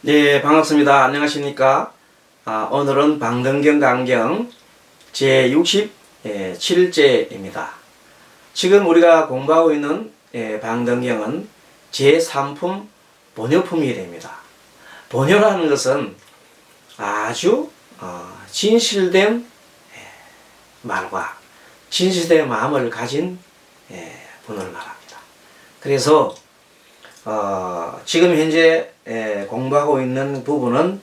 네, 반갑습니다. 안녕하십니까? 오늘은 방등경 강경 제67제입니다. 지금 우리가 공부하고 있는 방등경은 제3품 본효품이 됩니다. 본효라는 것은 아주 진실된 말과 진실된 마음을 가진 분을 말합니다. 그래서 지금 현재 공부하고 있는 부분은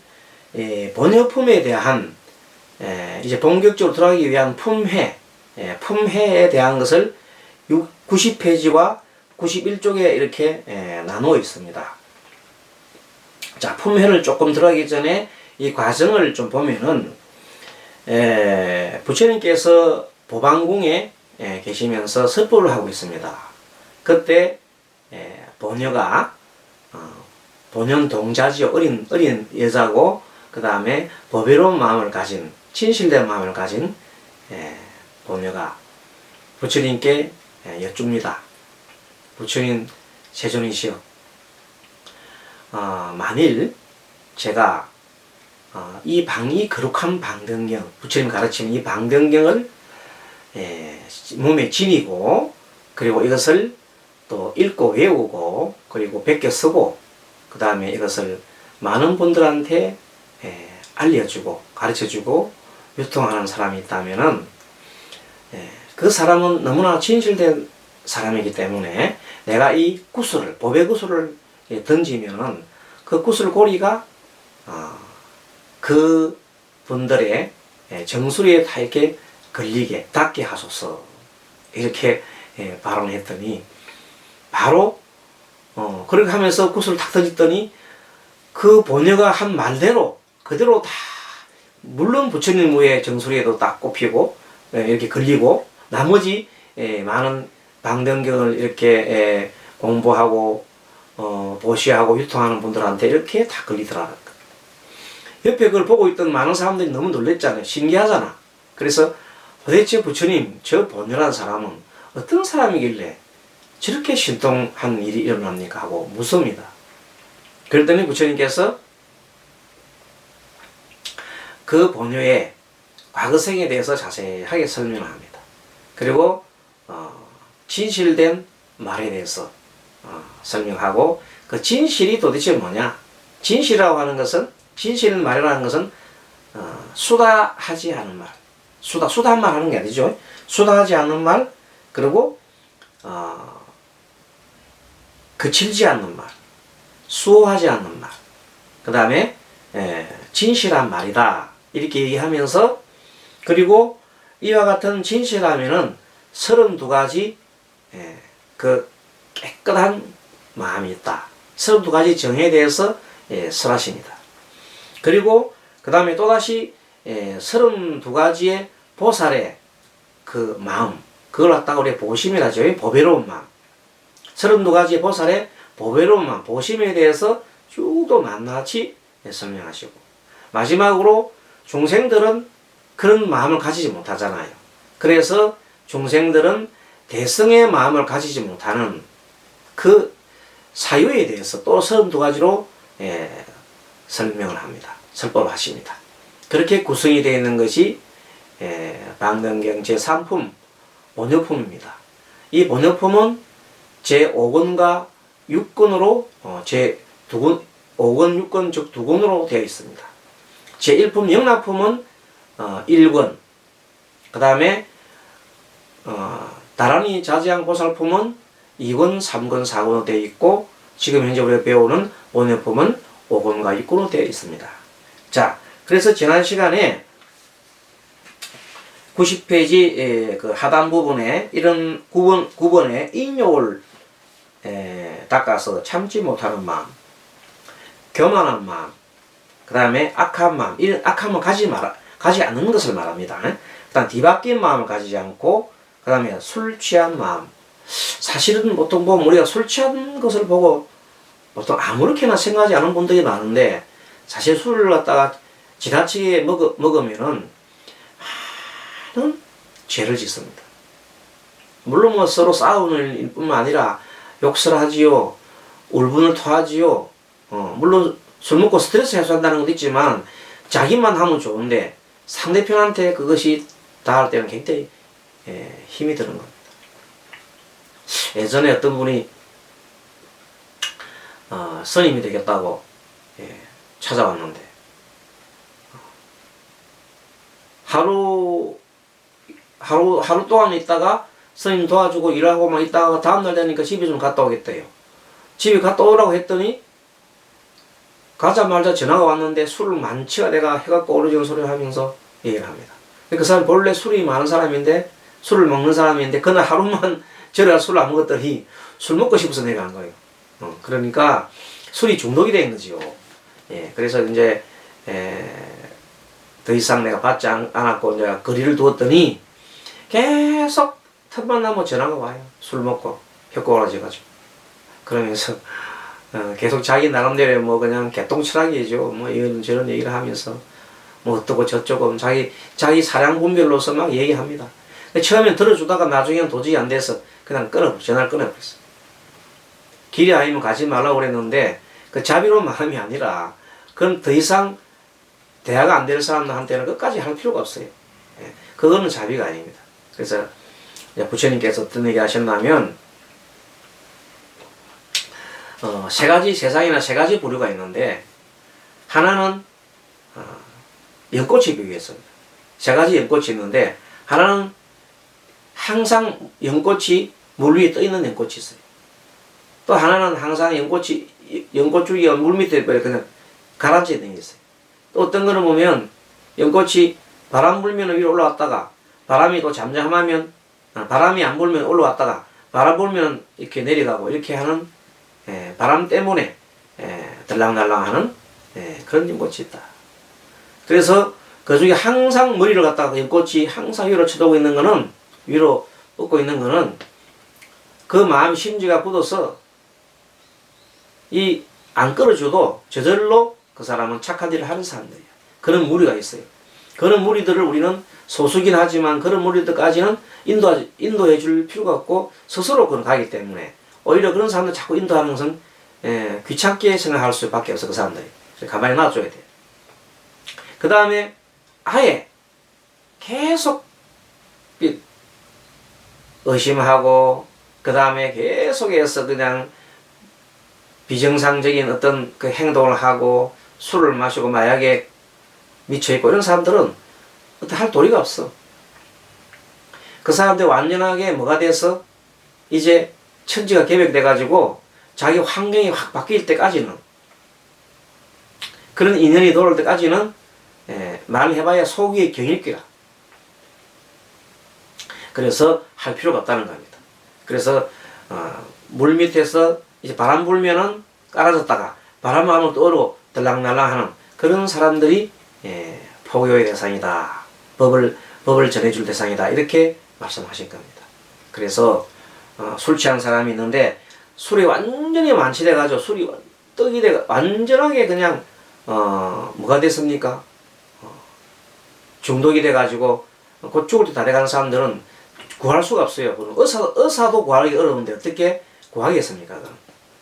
본효품에 대한 이제 본격적으로 들어가기 위한 품해에 대한 것을 90페이지와 91쪽에 이렇게 나누어 있습니다. 자, 품해를 조금 들어가기 전에 이 과정을 좀 보면은 부처님께서 보방궁에 계시면서 설법을 하고 있습니다. 그때 본효가 본연 동자지요. 어린 여자고, 그 다음에 보배로운 마음을 가진, 진실된 마음을 가진 본효가 부처님께 여쭙니다. 부처님 세존이시여, 만일 제가 이 거룩한 방등경, 부처님 가르치는 이 방등경을 몸에 지니고, 그리고 이것을 또 읽고 외우고, 그리고 베껴 쓰고, 그 다음에 이것을 많은 분들한테 알려주고 가르쳐주고 유통하는 사람이 있다면은 그 사람은 너무나 진실된 사람이기 때문에 내가 이 구슬을, 보배 구슬을 던지면은 그 구슬 고리가 그 분들의 정수리에 다 이렇게 걸리게 닿게 하소서, 이렇게 발언했더니 바로 그렇게 하면서 구슬을 탁 던졌더니 그 본효가 한 말대로 그대로 다, 물론 부처님 외에 정수리에도 딱 꼽히고 이렇게 걸리고, 나머지 많은 방등경을 이렇게 공부하고 보시하고 유통하는 분들한테 이렇게 다 걸리더라. 옆에 그걸 보고 있던 많은 사람들이 너무 놀랬잖아요. 신기하잖아. 그래서 도대체 부처님, 저 본효라는 사람은 어떤 사람이길래 저렇게 신통한 일이 일어납니까 하고 묻습니다. 그랬더니 부처님께서 그 본효의 과거생에 대해서 자세하게 설명을 합니다. 그리고 진실된 말에 대해서 설명하고, 그 진실이 도대체 뭐냐, 진실이라고 하는 것은, 진실 말이라는 것은 수다하지 않은 말, 수다한 말 하는 게 아니죠. 수다하지 않는 말, 그리고 거칠지 않는 말, 수호하지 않는 말, 그 다음에 진실한 말이다, 이렇게 얘기하면서, 그리고 이와 같은 진실하면은 32가지 그 깨끗한 마음이 있다, 32가지 정에 대해서 설하십니다. 그리고 그 다음에 또다시 32가지의 보살의 그 마음, 그걸 갖다가 우리 보심이라 하죠. 보배로운 마음, 32가지 보살의 보배로운 마음, 보심에 대해서 쭉 또 낱낱이 설명하시고, 마지막으로 중생들은 그런 마음을 가지지 못하잖아요. 그래서 중생들은 대성의 마음을 가지지 못하는 그 사유에 대해서 또 32가지로 설명을 합니다. 설법을 하십니다. 그렇게 구성이 되어 있는 것이 방등경 제3품 본효품입니다. 이 본효품은 제5권과 6권으로 제2권, 5권, 6권 즉 2권으로 되어 있습니다. 제1품 영락품은 1권, 그 다음에 다란이 자지양 보살품은 2권, 3권, 4권으로 되어 있고, 지금 현재 우리가 배우는 본효품은 5권과 6권으로 되어 있습니다. 자, 그래서 지난 시간에 90페이지 그 하단 부분에 이런 9번의 인욕을 닦아서 참지 못하는 마음, 교만한 마음, 그 다음에 악한 마음, 이런 악한 마음 가지 않는 것을 말합니다. 그 다음 뒤바뀐 마음을 가지지 않고, 그 다음에 술 취한 마음. 사실은 보통 보면 우리가 술 취한 것을 보고 보통 아무렇게나 생각하지 않은 분들이 많은데, 사실 술을 갖다가 지나치게 먹으면은 많은 죄를 짓습니다. 물론 뭐 서로 싸우는 일뿐만 아니라 욕설하지요, 울분을 토하지요. 물론 술 먹고 스트레스 해소한다는 것도 있지만 자기만 하면 좋은데 상대편한테 그것이 닿을 때는 굉장히 힘이 드는 겁니다. 예전에 어떤 분이 스님이 되겠다고 찾아왔는데 하루 동안 있다가 스님 도와주고 일하고 막 있다가 다음날 되니까 집에 좀 갔다 오겠대요. 집에 갔다 오라고 했더니 가자마자 전화가 왔는데 술을 만취가 내가 해갖고 오르지는 소리를 하면서 얘기를 합니다. 그 사람 본래 술이 많은 사람인데 술을 먹는 사람인데 그날 하루만 저래야 술을 안 먹었더니 술 먹고 싶어서 내가 한 거예요. 그러니까 술이 중독이 된 거지요. 그래서 이제 더 이상 내가 받지 않았고 이제 거리를 두었더니 계속 틈만 나면 전화가 와요. 술 먹고 혀꼬라져가지고 그러면서 계속 자기 나름대로 뭐 그냥 개똥치락이죠. 뭐 이런 저런 얘기를 하면서 뭐 어떠고 저쩌고 자기 사량 분별로서 막 얘기합니다. 처음엔 들어주다가 나중에는 도저히 안 돼서 그냥 전화를 끊어버렸어요. 길이 아니면 가지 말라고 그랬는데 그 자비로운 마음이 아니라 그건 더 이상 대화가 안 될 사람한테는 끝까지 할 필요가 없어요. 그거는 자비가 아닙니다. 그래서 부처님께서 어떤 얘기 하셨냐면 세상에는 세 가지 부류가 있는데 하나는 연꽃이 비유했습니다. 세 가지 연꽃이 있는데 하나는 항상 연꽃이 물 위에 떠 있는 연꽃이 있어요. 또 하나는 항상 연꽃 줄기가 물 밑에 그냥 가라앉아 있는 게 있어요. 또 어떤 거는 보면 연꽃이 바람 불면 위로 올라왔다가 바람이 또 잠잠하면 바람이 안 불면 올라왔다가 바람 불면 이렇게 내려가고 이렇게 하는 바람 때문에 들랑달랑하는 그런 연꽃이 있다. 그래서 그 중에 항상 머리를 갖다가 연꽃이 항상 위로 쳐다보고 있는 거는 위로 뻗고 있는 거는 그 마음 심지가 굳어서 안 끌어줘도 저절로 그 사람은 착한 일을 하는 사람들이야. 그런 무리가 있어요. 그런 무리들을 우리는 소수긴 하지만 그런 무리들까지는 인도해 줄 필요가 없고 스스로 그런 가기 때문에 오히려 그런 사람들 자꾸 인도하는 것은 귀찮게 생각할 수밖에 없어. 그 사람들이 가만히 놔줘야 돼. 그 다음에 아예 계속 의심하고 그 다음에 계속해서 그냥 비정상적인 어떤 그 행동을 하고 술을 마시고 마약에 미쳐있고 이런 사람들은 어떻게 할 도리가 없어. 그 사람들 완전하게 뭐가 돼서 이제 천지가 개벽돼가지고 자기 환경이 확 바뀔 때까지는 그런 인연이 돌아올 때까지는 말해봐야 속이 경일기라. 그래서 할 필요가 없다는 겁니다. 그래서 물 밑에서 이제 바람 불면은 깔아졌다가 바람 하면 또 얼어 들락날락하는 그런 사람들이 포교의 대상이다. 법을 전해줄 대상이다. 이렇게 말씀하실 겁니다. 그래서 술 취한 사람이 있는데 술이 완전히 만취돼가지고 술이 떡이 돼 완전하게 그냥 뭐가 됐습니까? 중독이 돼가지고 곧 죽을 때 다 돼가는 사람들은 구할 수가 없어요. 의사도 구하기 어려운데 어떻게 구하겠습니까?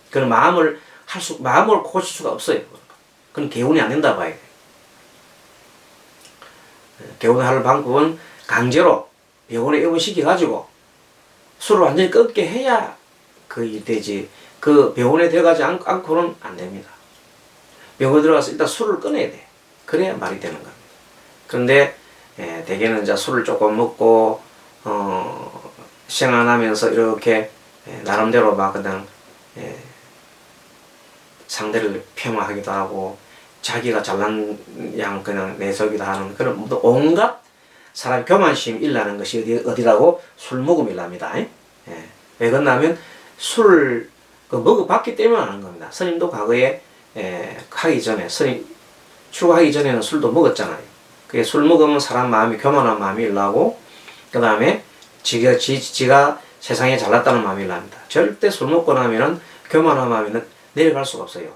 그런 마음을 고칠 수가 없어요. 그건 개운이 안 된다 봐야 돼. 개운할 방법은 강제로 병원에 입원시켜가지고 술을 완전히 끊게 해야 그 일 되지. 그 병원에 들어가지 않고는 안 됩니다. 병원에 들어가서 일단 술을 끊어야 돼. 그래야 말이 되는 겁니다. 그런데 대개는 이제 술을 조금 먹고 생활하면서 이렇게 나름대로 막 그냥 상대를 폄하하기도 하고 자기가 잘난 양 그냥 내세우기도 하는 그런 온갖 사람 교만심 일나는 것이 어디라고? 술 먹음이랍니다. 왜 그러냐면 술을 먹어봤기 때문에 하는 겁니다. 스님도 과거에 하기 전에 스님 출가하기 전에는 술도 먹었잖아요. 그게 술 먹으면 사람 마음이 교만한 마음이 일나고 그 다음에 지가 세상에 잘났다는 마음이 일납니다. 절대 술 먹고 나면은 교만한 마음이 내려갈 수가 없어요.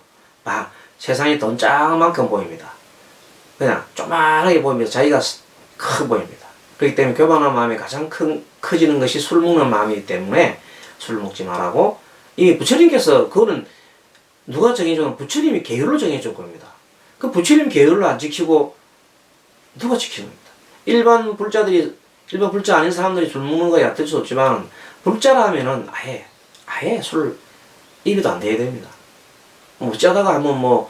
세상에 돈 짱만큼 보입니다. 그냥 조만하게 보이면서 자기가 커 보입니다. 그렇기 때문에 교만한 마음이 가장 커지는 것이 술 먹는 마음이기 때문에 술 먹지 말라고 이미 부처님께서 그거는 누가 정해주는? 부처님이 계율로 정해줄 겁니다. 그 부처님 계율을 안 지키고 누가 지키는 겁니다. 일반 불자 아닌 사람들이 술 먹는 거야 어쩔 수 없지만, 불자라면은 아예 술 입에도 안 대야 됩니다. 짜다가 한번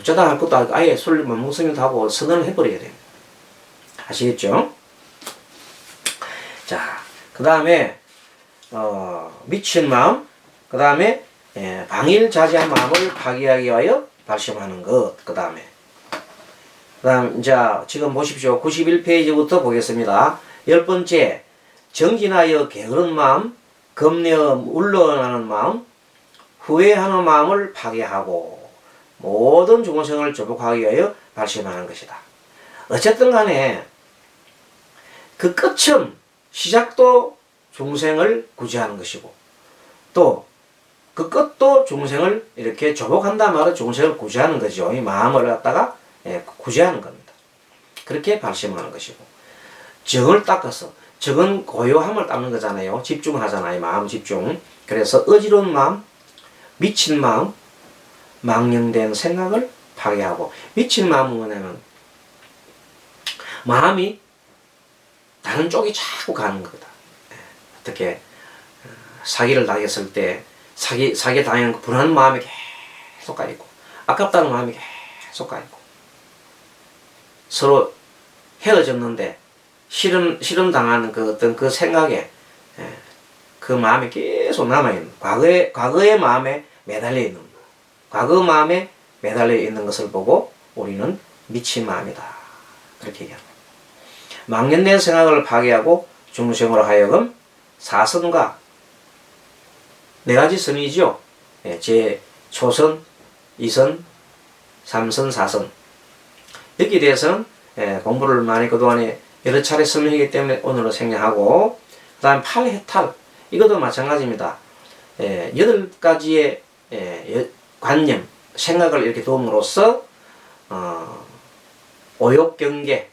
짜다가 할 것도 아니고 아예 술 못 먹으면 하고 선언을 해버려야 됩니다. 아시겠죠? 자, 그 다음에 미친 마음, 그 다음에 방일자제한 마음을 파기하기 위하여 발심하는 것. 그 다음 이제 지금 보십시오. 91페이지부터 보겠습니다. 10번째, 정진하여 게으른 마음, 겁내어 물러나는 마음, 후회하는 마음을 파괴하고 모든 중생을 조복하기 위하여 발심하는 것이다. 어쨌든 간에 그 끝은, 시작도 중생을 구제하는 것이고, 또 그 끝도 중생을 이렇게 조복한다 말은 중생을 구제하는 거죠. 이 마음을 갖다가 구제하는 겁니다. 그렇게 발심하는 것이고, 정을 닦아서, 정은 고요함을 닦는 거잖아요. 집중하잖아요. 마음 집중. 그래서 어지러운 마음, 미친 마음, 망령된 생각을 파괴하고, 미친 마음은 뭐냐면 마음이 다른 쪽이 자꾸 가는 거다. 어떻게 사기를 당했을 때 사기 당하는 그 불안한 마음이 계속 가 있고, 아깝다는 마음이 계속 가 있고, 서로 헤어졌는데 실험 당하는 그 어떤 그 생각에 그 마음이 계속 남아 있는, 과거의 마음에 매달려 있는, 과거 마음에 매달려 있는 것을 보고 우리는 미친 마음이다, 그렇게 얘기합니다. 망년된 생각을 파괴하고 중생으로 하여금 사선과 네 가지 선이죠. 제 초선, 2선, 3선, 4선. 여기에 대해서는 공부를 많이 그동안에 여러 차례 설명했기 때문에 오늘은 생략하고, 그 다음 8해탈, 이것도 마찬가지입니다. 8가지의 관념, 생각을 이렇게 도움으로써 오욕경계,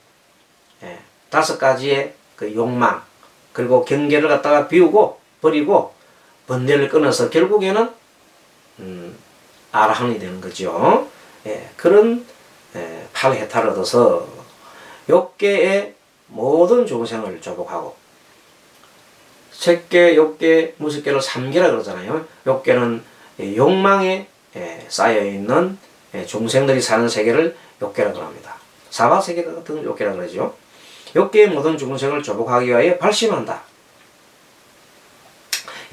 5가지의 그 욕망, 그리고 경계를 갖다가 비우고 버리고 번뇌를 끊어서 결국에는 아라한이 되는 거죠. 그런 8해탈을 얻어서 욕계의 모든 중생을 조복하고, 색계, 욕계, 무색계를 3계라 그러잖아요. 욕계는 욕망에 쌓여있는 중생들이 사는 세계를 욕계라고 합니다. 사바세계 같은 욕계라고 그러죠. 욕계의 모든 중생을 조복하기 위하여 발심한다.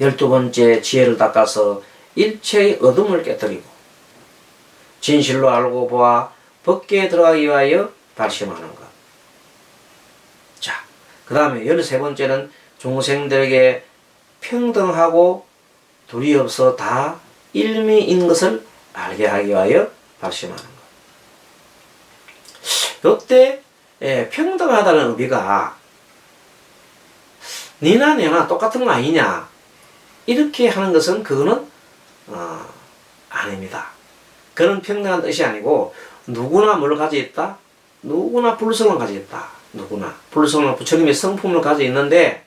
12번째, 지혜를 닦아서 일체의 어둠을 깨뜨리고 진실로 알고 보아 법계에 들어가기 위하여 발심하는 것. 자, 그 다음에 13번째는 중생들에게 평등하고 둘이 없어 다 일미인 것을 알게 하기 위하여 발심하는 것. 이때 평등하다는 의미가 니나 내나 똑같은 거 아니냐, 이렇게 하는 것은 그거는 아닙니다. 그런 평등한 뜻이 아니고, 누구나 뭘 가지고 있다? 누구나 불성을 가지고 있다. 누구나 불성을, 부처님의 성품을 가지고 있는데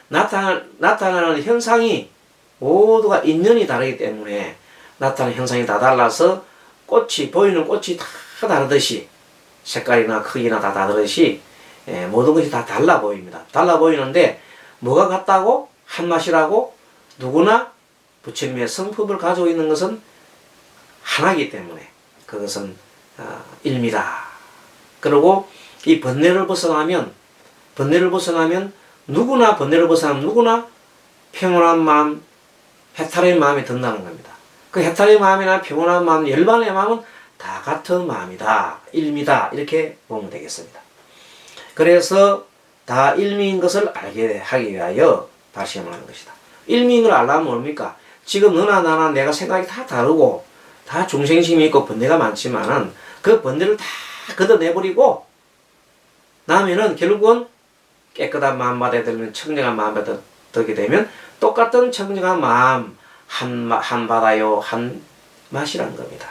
나타나는 현상이 모두가 인연이 다르기 때문에 나타나는 현상이 다 달라서 보이는 꽃이 다 다르듯이, 색깔이나 크기나 다 다르듯이 모든 것이 다 달라 보입니다. 달라 보이는데 뭐가 같다고? 한 맛이라고? 누구나 부처님의 성품을 가지고 있는 것은 하나이기 때문에 그것은 일미다. 그리고 이 번뇌를 벗어나면 누구나 평온한 마음, 해탈의 마음이 든다는 겁니다. 그 해탈의 마음이나 평온한 마음, 열반의 마음은 다 같은 마음이다, 일미다, 이렇게 보면 되겠습니다. 그래서 다 일미인 것을 알게 하기 위하여 발심하는 것이다. 일미인 걸 알려면 뭡니까? 지금 너나 나나 내가 생각이 다 다르고 다 중생심이 있고 번뇌가 많지만은 그 번뇌를 다 걷어내버리고 나면은 결국은 깨끗한 마음 받아야 되면, 청정한 마음 받게 되면 똑같은 청정한 마음 한 바다요 한 맛이라는 겁니다.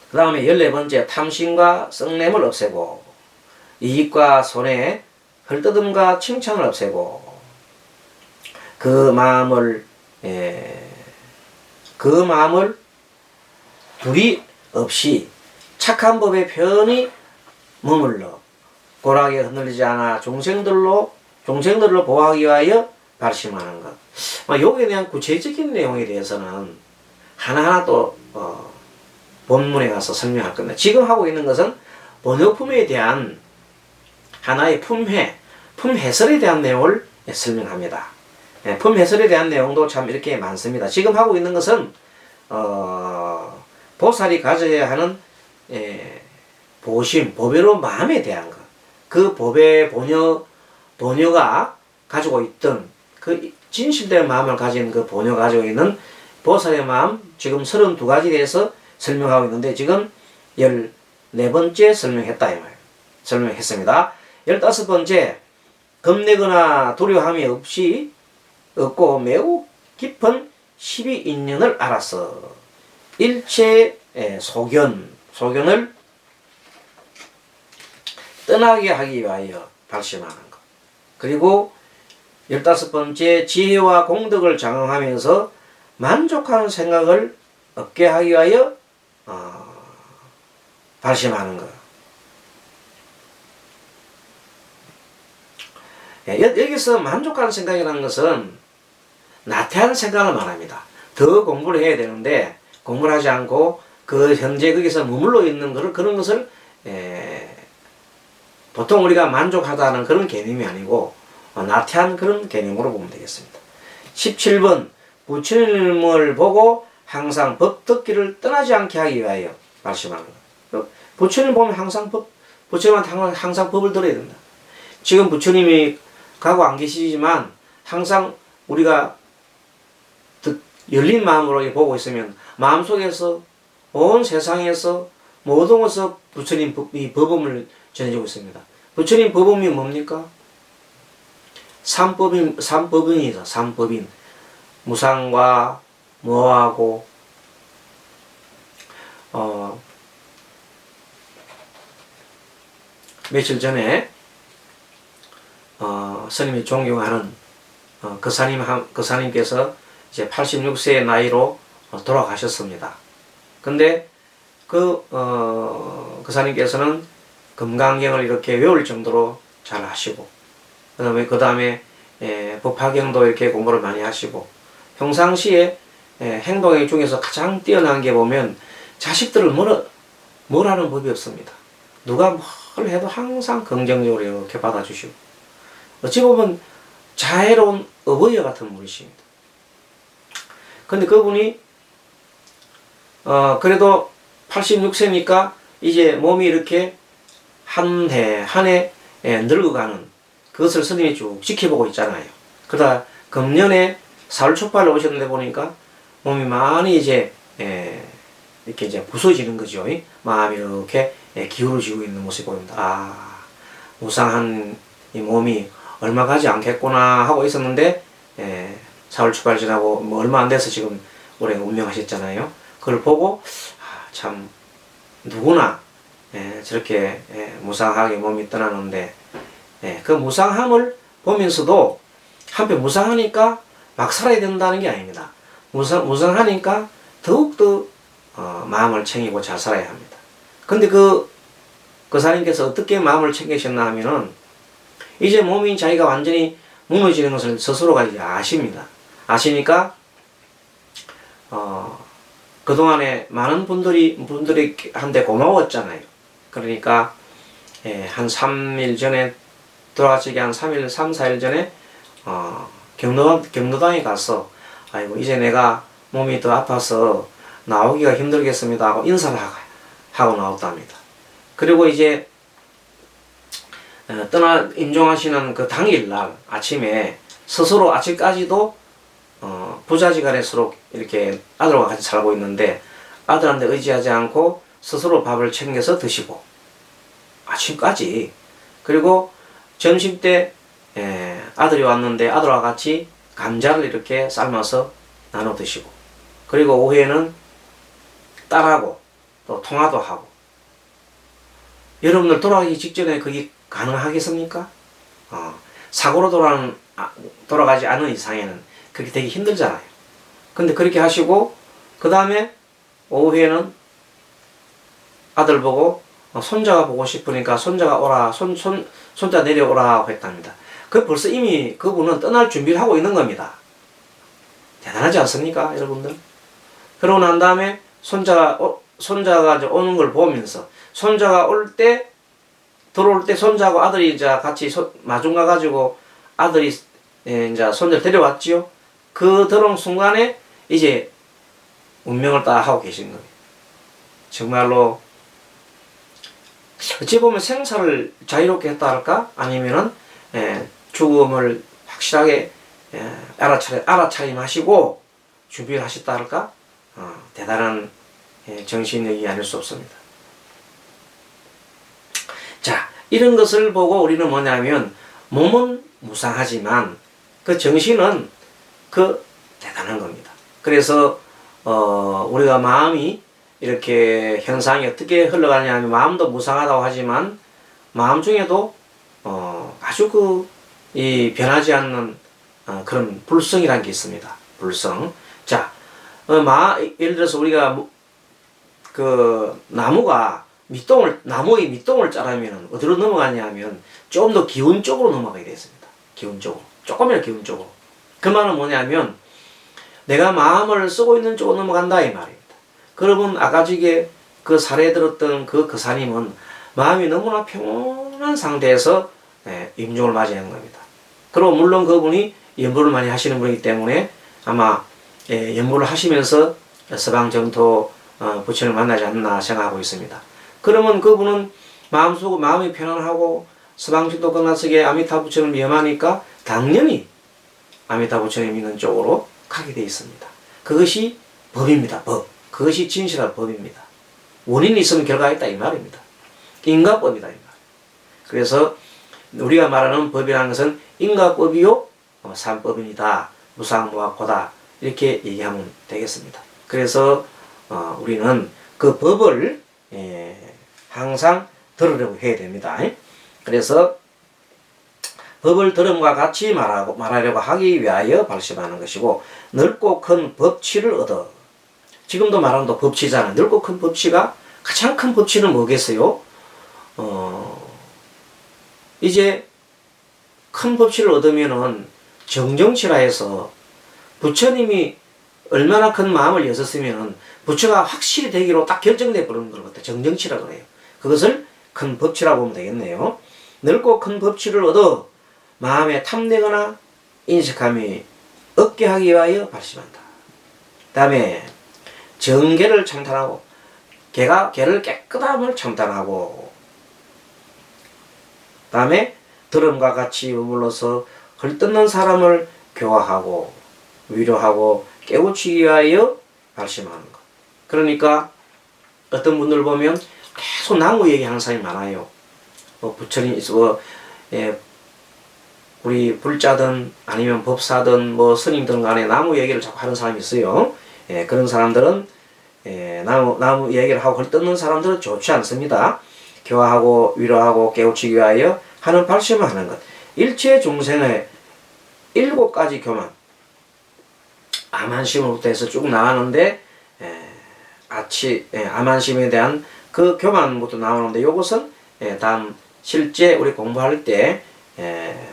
그 다음에 14번째, 탐심과 썩냄을 없애고 이익과 손해, 헐뜯음과 칭찬을 없애고 그 마음을 그 마음을 불이 없이 착한 법에 편히 머물러 고락에 흔들리지 않아 종생들로 보호하기 위하여 발심하는 것. 여기에 대한 구체적인 내용에 대해서는 하나하나 또 본문에 가서 설명할 겁니다. 지금 하고 있는 것은 번역품에 대한 하나의 품해설에 대한 내용을 설명합니다. 품해설에 대한 내용도 참 이렇게 많습니다. 지금 하고 있는 것은 보살이 가져야 하는 보심, 보배로 마음에 대한 것. 그 보배 보녀가 가지고 있던 그 진실된 마음을 가진 그 보녀가 가지고 있는 보살의 마음, 지금 32가지에 대해서 설명하고 있는데 지금 14번째 설명했습니다. 15번째, 겁내거나 두려움이 없고 매우 깊은 12인연을 알아서 일체의 소견을 떠나게 하기 위하여 발심하는 것. 그리고 15번째, 지혜와 공덕을 장엄하면서 만족하는 생각을 얻게 하기 위하여 발심하는 것. 여기서 만족하는 생각이라는 것은 나태한 생각을 말합니다. 더 공부를 해야 되는데 공부를 하지 않고 그 현재 거기서 머물러 있는 그런 것을 보통 우리가 만족하다는 그런 개념이 아니고 나태한 그런 개념으로 보면 되겠습니다. 17번, 부처님을 보고 항상 법 듣기를 떠나지 않게 하기 위하여 말씀하는 것. 부처님 보면 부처님한테 항상 법을 들어야 된다. 지금 부처님이 가고 안 계시지만 항상 우리가 열린 마음으로 보고 있으면 마음속에서 온 세상에서 모든 것을 부처님 이 법음을 전해주고 있습니다. 부처님 법음이 뭡니까? 삼법인이다. 삼법인. 무상과 무하고 며칠 전에 스님이 존경하는 그 사님께서 이제 86세의 나이로 돌아가셨습니다. 근데 그 사님께서는 금강경을 이렇게 외울 정도로 잘 하시고, 그 다음에 법화경도 이렇게 공부를 많이 하시고, 평상시에 행동 중에서 가장 뛰어난 게 보면 자식들을 뭘 하는 법이 없습니다. 누가 뭘 해도 항상 긍정적으로 이렇게 받아주시고, 어찌 보면 자애로운 어버이와 같은 분이십니다. 근데 그분이 그래도 86세니까 이제 몸이 이렇게 한 해 늙어가는 그것을 스님이 쭉 지켜보고 있잖아요. 그러다 금년에 4월 초발에 오셨는데 보니까 몸이 많이 이제 이렇게 이제 부서지는 거죠. 마음이 이렇게 기울어지고 있는 모습이 보입니다. 무상한 이 몸이 얼마 가지 않겠구나 하고 있었는데 4월 초발 지나고 뭐 얼마 안 돼서 지금 올해 운명하셨잖아요. 그걸 보고 참 누구나 저렇게 무상하게 몸이 떠나는데 그 무상함을 보면서도 한편 무상하니까 막 살아야 된다는 게 아닙니다. 무상하니까 더욱더 마음을 챙기고 잘 살아야 합니다. 근데 그 사님께서 어떻게 마음을 챙기셨나 하면은 이제 몸이 자기가 완전히 무너지는 것을 스스로가 이제 아십니다. 아시니까 그동안에 많은 분들이 한테 고마웠잖아요. 그러니까 한 3일 전에 돌아가시기 한 3, 4일 전에 경로당에 가서 아이고 이제 내가 몸이 더 아파서 나오기가 힘들겠습니다 하고 인사를 하고 나왔답니다. 그리고 이제 임종하시는 그 당일날 아침에 스스로 아침까지도 부자지간에 서로 이렇게 아들과 같이 살고 있는데 아들한테 의지하지 않고 스스로 밥을 챙겨서 드시고 아침까지, 그리고 점심 때 아들이 왔는데 아들과 같이 감자를 이렇게 삶아서 나눠 드시고, 그리고 오후에는 딸하고 또 통화도 하고. 여러분들 돌아가기 직전에 그게 가능하겠습니까? 사고로 돌아가지 않은 이상에는 그렇게 되게 힘들잖아요. 근데 그렇게 하시고 그 다음에 오후에는 아들 보고 손자가 보고 싶으니까 손자가 오라, 손자 내려오라 했답니다. 그 벌써 이미 그분은 떠날 준비를 하고 있는 겁니다. 대단하지 않습니까, 여러분들? 그러고 난 다음에 손자가 이제 오는 걸 보면서 손자가 들어올 때 손자하고 아들이 이제 같이 마중 가가지고 아들이 이제 손자를 데려왔지요. 그 들어온 순간에 이제 운명을 딱 하고 계신 거예요. 정말로 어찌 보면 생사를 자유롭게 했다 할까? 아니면은 죽음을 확실하게 알아차림하시고 준비를 하셨다 할까? 대단한 정신력이 아닐 수 없습니다. 자, 이런 것을 보고 우리는 뭐냐면 몸은 무상하지만 그 정신은 대단한 겁니다. 그래서 우리가 마음이 이렇게 현상이 어떻게 흘러가느냐 하면 마음도 무상하다고 하지만 마음 중에도 아주 이 변하지 않는 그런 불성이라는 게 있습니다. 불성. 자, 예를 들어서 우리가 나무의 밑동을 자르면 어디로 넘어가냐 하면 좀 더 기운 쪽으로 넘어가게 되었습니다. 기운 쪽으로. 조금이라도 기운 쪽으로. 그 말은 뭐냐면 내가 마음을 쓰고 있는 쪽으로 넘어간다 이 말입니다. 그러면 아까 저게 그 사례에 들었던 그 거사님은 마음이 너무나 평온한 상태에서 임종을 맞이하는 겁니다. 그리고 물론 그분이 연보를 많이 하시는 분이기 때문에 아마 연보를 하시면서 서방정토 부처를 만나지 않나 생각하고 있습니다. 그러면 그분은 마음이 편안하고 서방정토 건강석에 아미타 부처를 위험하니까 당연히 아미타 부처를 믿는 쪽으로 가게 되어 있습니다. 그것이 법입니다. 법. 그것이 진실한 법입니다. 원인이 있으면 결과가 있다 이 말입니다. 인과법이다 이 말. 그래서 우리가 말하는 법이라는 것은 인과법이요 삼법입니다. 무상무학고다 이렇게 얘기하면 되겠습니다. 그래서 우리는 그 법을 항상 들으려고 해야 됩니다. 그래서 법을 들음과 같이 말하려고 하기 위하여 발심하는 것이고 넓고 큰 법치를 얻어. 지금도 말하는 또 법치잖아요. 넓고 큰 법치가 가장 큰 법치는 뭐겠어요? 이제 큰 법치를 얻으면은 정정치라 해서 부처님이 얼마나 큰 마음을 여셨으면은 부처가 확실히 되기로 딱 결정돼 버리는 걸 갖다 정정치라 그래요. 그것을 큰 법치라고 보면 되겠네요. 넓고 큰 법치를 얻어 마음에 탐내거나 인식함이 없게 하기 위하여 발심한다. 그 다음에 정계를 청탄하고 개를 깨끗함을 청탄하고 그 다음에 들음과 같이 머물러서 헐뜯는 사람을 교화하고 위로하고 깨우치기 위하여 발심하는 것. 그러니까 어떤 분들 보면 계속 나무 얘기하는 사람이 많아요. 부처님 우리 불자든 아니면 법사든 스님든 간에 나무 얘기를 자꾸 하는 사람이 있어요. 그런 사람들은 나무 얘기를 하고 헐뜯는 사람들은 좋지 않습니다. 교화하고 위로하고 깨우치기 위하여 하는 발심을 하는 것. 일체 중생의 7가지 교만 아만심으로부터 해서 쭉 나가는데 아만심에 대한 그 교만부터 나오는데 이것은 다음 실제 우리 공부할 때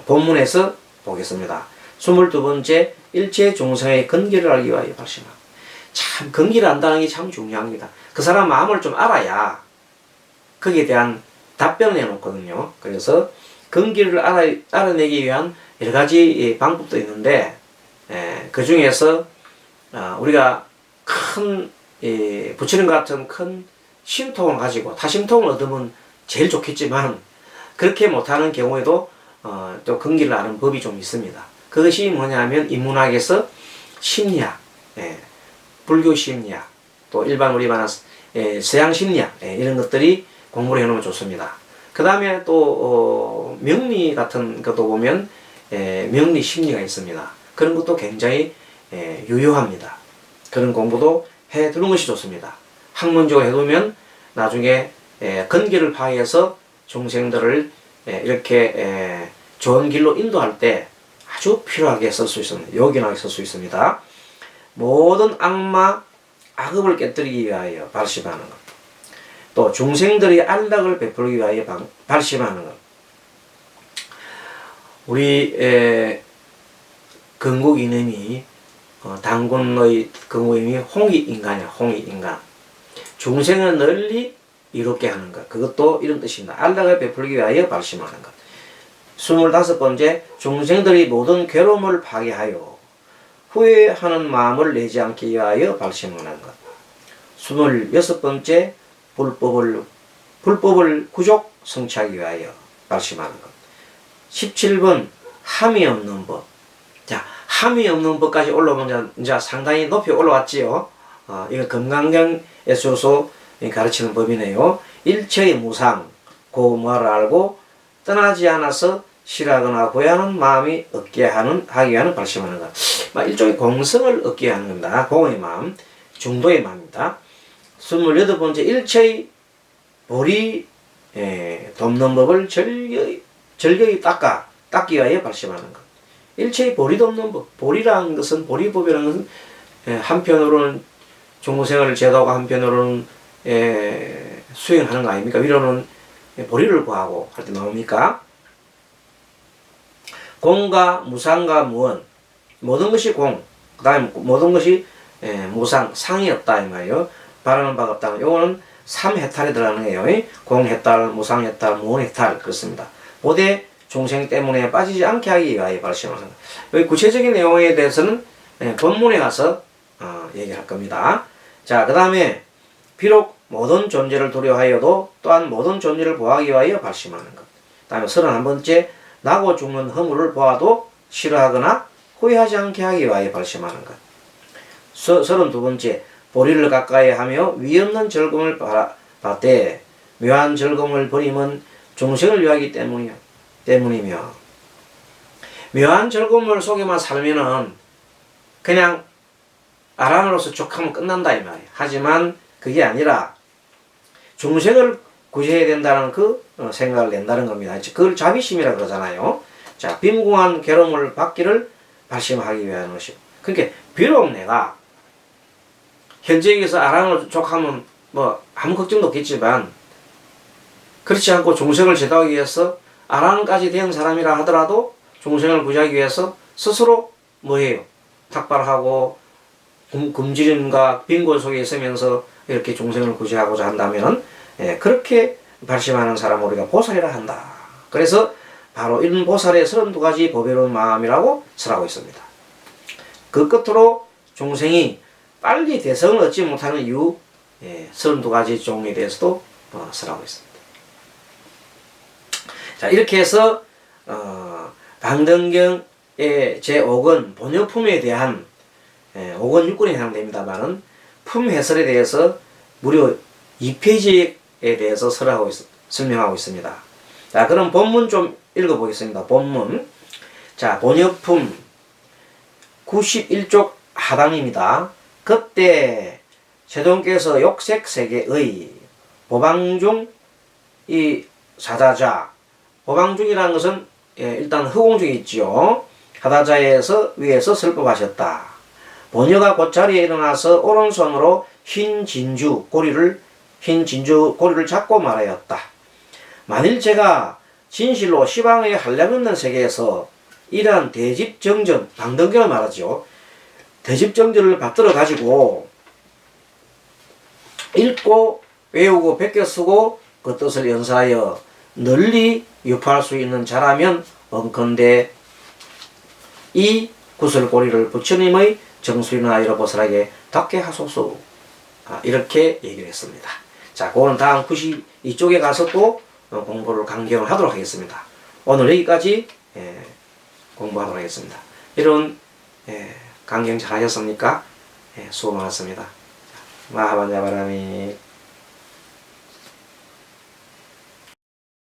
본문에서 보겠습니다. 22번째 일체 중생의 근기를 알기 위하여 발심하고. 참 근기를 안다는 게 참 중요합니다. 그 사람 마음을 좀 알아야 거기에 대한 답변을 해놓거든요. 그래서 근기를 알아내기 위한 여러 가지 방법도 있는데 그 중에서 우리가 큰 부처님 같은 큰 신통을 가지고 타심통을 얻으면 제일 좋겠지만 그렇게 못하는 경우에도 또 근기를 아는 법이 좀 있습니다. 그것이 뭐냐면 인문학에서 심리학, 불교 심리학, 또 일반 우리 말하는 서양 심리학 이런 것들이 공부를 해놓으면 좋습니다. 그 다음에 또 명리 같은 것도 보면 명리 심리가 있습니다. 그런 것도 굉장히 유효합니다. 그런 공부도 해두는 것이 좋습니다. 학문적으로 해두면 나중에 근기를 파해서 중생들을 이렇게 좋은 길로 인도할 때 아주 필요하게 쓸 수 있습니다. 요긴하게 쓸 수 있습니다. 모든 악마, 악업을 깨뜨리기 위하여 발심하는 것. 또 중생들이 안락을 베풀기 위하여 발심하는 것. 우리 건국 이념이 당군의 건국 이념이 홍익인간이야. 홍익인간. 중생을 널리 이롭게 하는 것. 그것도 이런 뜻입니다. 안락을 베풀기 위하여 발심하는 것. 25번째, 중생들이 모든 괴로움을 파괴하여 후회하는 마음을 내지 않기 위하여 발심하는 것. 26번째, 불법을 구족 성취하기 위하여 발심하는 것. 17번, 함이 없는 법. 자, 함이 없는 법까지 올라오면 이제 상당히 높이 올라왔지요. 이거 금강경에서도 가르치는 법이네요. 일체의 무상, 고 뭐를 알고 떠나지 않아서 싫어하거나 후회하는 마음이 하기 위한 발심하는 것. 일종의 공성을 얻게 하는 겁니다. 공의 마음, 중도의 마음입니다. 28번째, 일체의 보리 돕는 법을 절경히 닦기 위하여 발심하는 것. 일체의 보리 돕는 법. 보리라는 것은, 보리법이라는 것은 한편으로는 중생을 제도하고 한편으로는 수행하는 거 아닙니까? 위로는 보리를 구하고 할 때 나옵니까? 공과 무상과 무원, 모든 것이 공, 그 다음에 모든 것이 무상, 상이 없다 이 말이에요. 바라는 바가 없다. 요거는 3해탈에 들어가는 거예요. 공해탈, 무상해탈, 무원해탈 그렇습니다. 고대 중생 때문에 빠지지 않게 하기 위하여 발심하는 것. 여기 구체적인 내용에 대해서는 본문에 가서 얘기할 겁니다. 자, 그 다음에 비록 모든 존재를 두려워하여도 또한 모든 존재를 보호하기 위하여 발심하는 것. 그 다음에 31번째, 나고 죽는 허물을 보아도 싫어하거나 후회하지 않게 하기 위하여 발심하는 것. 32번째, 보리를 가까이 하며 위없는 즐거움을 받되 묘한 즐거움을 버리면 중생을 위하기 때문이며, 묘한 즐거움을 속에만 살면은 그냥 아람으로서 족하면 끝난다 이 말이에요. 하지만 그게 아니라 중생을 구제해야 된다는 그 생각을 낸다는 겁니다. 그걸 자비심이라 그러잖아요. 자, 빈궁한 괴로움을 받기를 발심하기 위한 것이고. 그러니까 비록 내가 현재에서 아랑을 족하면 뭐 아무 걱정도 없겠지만, 그렇지 않고 중생을 제도하기 위해서 아랑까지 된 사람이라 하더라도 중생을 구제하기 위해서 스스로 뭐해요? 탁발하고 굶주림과 빈곤 속에 있으면서 이렇게 중생을 구제하고자 한다면 그렇게 발심하는 사람을 우리가 보살이라 한다. 그래서 바로 이런 보살의 32가지 보배로운 마음이라고 설하고 있습니다. 그 끝으로 중생이 빨리 대성을 얻지 못하는 이유 32가지 종에 대해서도 설하고 있습니다. 자, 이렇게 해서 방등경의 제5권 본효품에 대한 5권 6권에 해당됩니다만은 품 해설에 대해서 무려 2페이지에 대해서 설명하고 있습니다. 자, 그럼 본문 좀 읽어보겠습니다. 본문. 자, 본효품 91쪽 하단입니다. 그때 세존께서 욕색세계의 보방중 이 사다자, 보방중이라는 것은 일단 허공중에 있지요. 하다자에서 위에서 설법하셨다. 보녀가 곧자리에 일어나서 오른손으로 흰 진주 고리를 잡고 말하였다. 만일 제가 진실로 시방의 한량없는 세계에서 이러한 대집정전, 방등경을 말하죠. 대집정전을 받들어 가지고 읽고 외우고 베껴 쓰고 그 뜻을 연사하여 널리 유포할 수 있는 자라면 언컨대 이 구슬고리를 부처님의 정수리나 이로보살에게 닿게 하소서. 이렇게 얘기를 했습니다. 자, 그거는 다음 92쪽에 가서 또 공부를 강경을 하도록 하겠습니다. 오늘 여기까지 공부하도록 하겠습니다. 이런 강경 잘 하셨습니까? 수고 많았습니다. 마하반자바라미